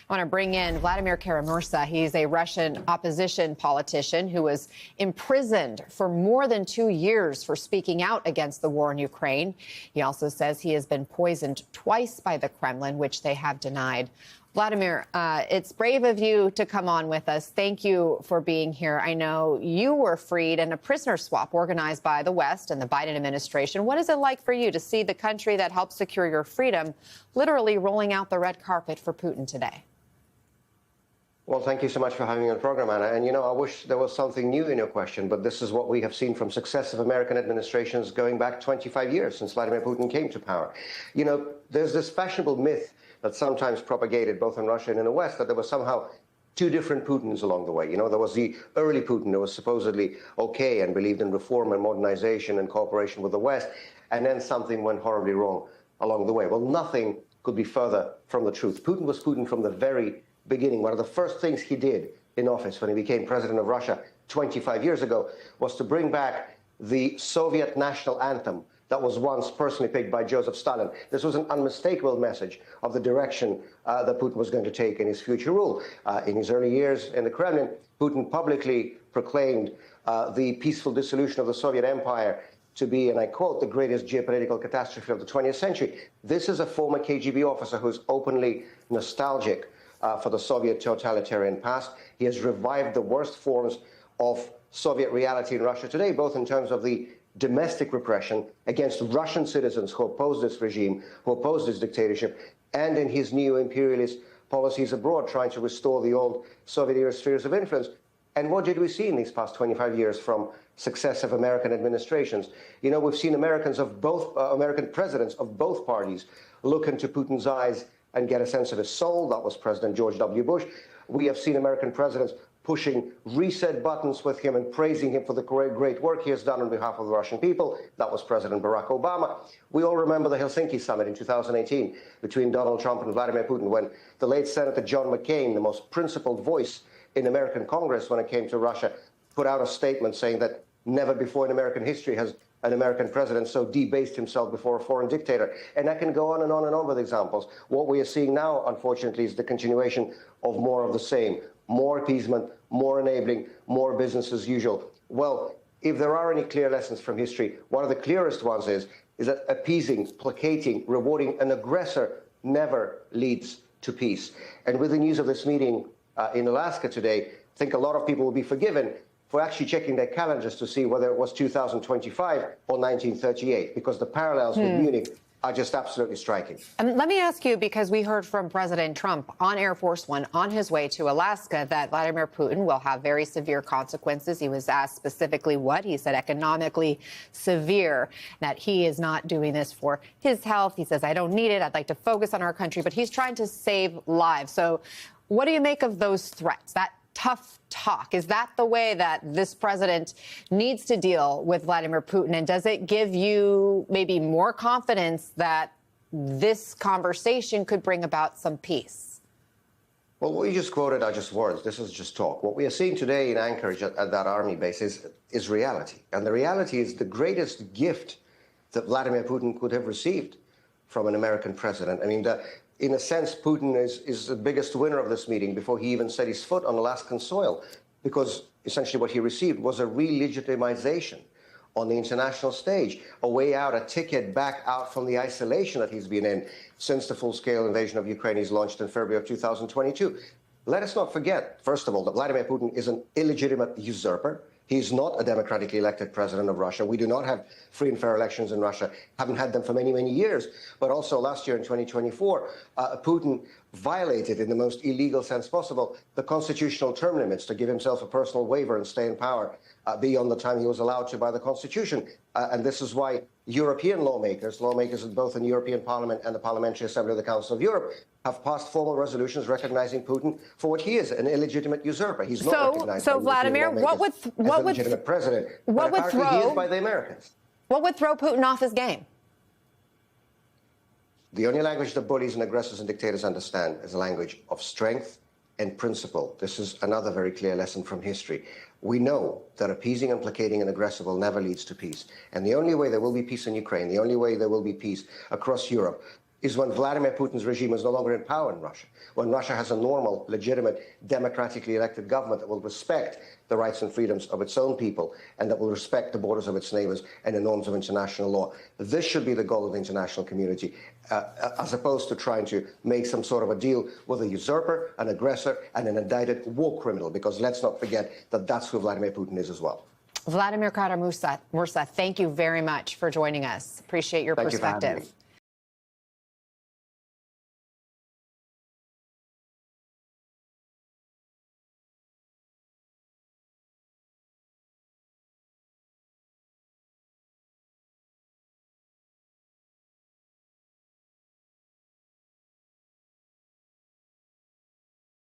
I want to bring in Vladimir Kara-Murza. He's a Russian opposition politician who was imprisoned for more than 2 years for speaking out against the war in Ukraine. He also says he has been poisoned twice by the Kremlin, which they have denied. Vladimir, it's brave of you to come on with us. Thank you for being here. I know you were freed in a prisoner swap organized by the West and the Biden administration. What is it like for you to see the country that helped secure your freedom literally rolling out the red carpet for Putin today? Well, thank you so much for having me on the program, Anna. And, I wish there was something new in your question, but this is what we have seen from successive American administrations going back 25 years since Vladimir Putin came to power. There's this fashionable myth that's sometimes propagated both in Russia and in the West that there were somehow two different Putins along the way. There was the early Putin who was supposedly okay and believed in reform and modernization and cooperation with the West, and then something went horribly wrong along the way. Well, nothing could be further from the truth. Putin was Putin from the very beginning. One of the first things he did in office when he became president of Russia 25 years ago was to bring back the Soviet national anthem that was once personally picked by Joseph Stalin. This was an unmistakable message of the direction that Putin was going to take in his future rule. In his early years in the Kremlin, Putin publicly proclaimed the peaceful dissolution of the Soviet Empire to be, and I quote, the greatest geopolitical catastrophe of the 20th century. This is a former KGB officer who's openly nostalgic for the Soviet totalitarian past. He has revived the worst forms of Soviet reality in Russia today, both in terms of the domestic repression against Russian citizens who oppose this regime, who oppose this dictatorship, and in his neo-imperialist policies abroad, trying to restore the old Soviet-era spheres of influence. And what did we see in these past 25 years from successive American administrations? We've seen American presidents of both parties look into Putin's eyes and get a sense of his soul. That was President George W. Bush. We have seen American presidents pushing reset buttons with him and praising him for the great work he has done on behalf of the Russian people. That was President Barack Obama. We all remember the Helsinki summit in 2018 between Donald Trump and Vladimir Putin, when the late Senator John McCain, the most principled voice in American Congress when it came to Russia, put out a statement saying that never before in American history has an American president so debased himself before a foreign dictator. And I can go on and on and on with examples. What we are seeing now, unfortunately, is the continuation of more of the same. More appeasement, more enabling, more business as usual. Well, if there are any clear lessons from history, one of the clearest ones is that appeasing, placating, rewarding an aggressor never leads to peace. And with the news of this meeting in Alaska today, I think a lot of people will be forgiven for actually checking their calendars to see whether it was 2025 or 1938, because the parallels with Munich are just absolutely striking. And let me ask you, because we heard from President Trump on Air Force One on his way to Alaska that Vladimir Putin will have very severe consequences. He was asked specifically what. He said economically severe, that he is not doing this for his health. He says, I don't need it. I'd like to focus on our country, but he's trying to save lives. So what do you make of those threats, that tough talk? Is that the way that this president needs to deal with Vladimir Putin? And does it give you maybe more confidence that this conversation could bring about some peace? Well, what you just quoted are just words. This is just talk. What we are seeing today in Anchorage at that army base is reality. And the reality is the greatest gift that Vladimir Putin could have received from an American president. I mean, in a sense, Putin is the biggest winner of this meeting before he even set his foot on Alaskan soil, because essentially what he received was a re-legitimization on the international stage, a way out, a ticket back out from the isolation that he's been in since the full-scale invasion of Ukraine is launched in February of 2022. Let us not forget, first of all, that Vladimir Putin is an illegitimate usurper. He's not a democratically elected president of Russia. We do not have free and fair elections in Russia, haven't had them for many, many years. But also last year in 2024, Putin violated, in the most illegal sense possible, the constitutional term limits to give himself a personal waiver and stay in power beyond the time he was allowed to by the Constitution. And this is why European lawmakers both in the European Parliament and the Parliamentary Assembly of the Council of Europe, have passed formal resolutions recognizing Putin for what he is, an illegitimate usurper. He's not recognized by Vladimir, what would as a legitimate president. But apparently he is by the Americans. What would throw Putin off his game? The only language that bullies and aggressors and dictators understand is a language of strength and principle. This is another very clear lesson from history. We know that appeasing and placating an aggressor never leads to peace. And the only way there will be peace in Ukraine, the only way there will be peace across Europe, is when Vladimir Putin's regime is no longer in power in Russia, when Russia has a normal, legitimate, democratically elected government that will respect the rights and freedoms of its own people and that will respect the borders of its neighbors and the norms of international law. This should be the goal of the international community, as opposed to trying to make some sort of a deal with a usurper, an aggressor, and an indicted war criminal, because let's not forget that that's who Vladimir Putin is as well. Vladimir Kara-Murza, thank you very much for joining us. Appreciate your Thank you for having perspective. me.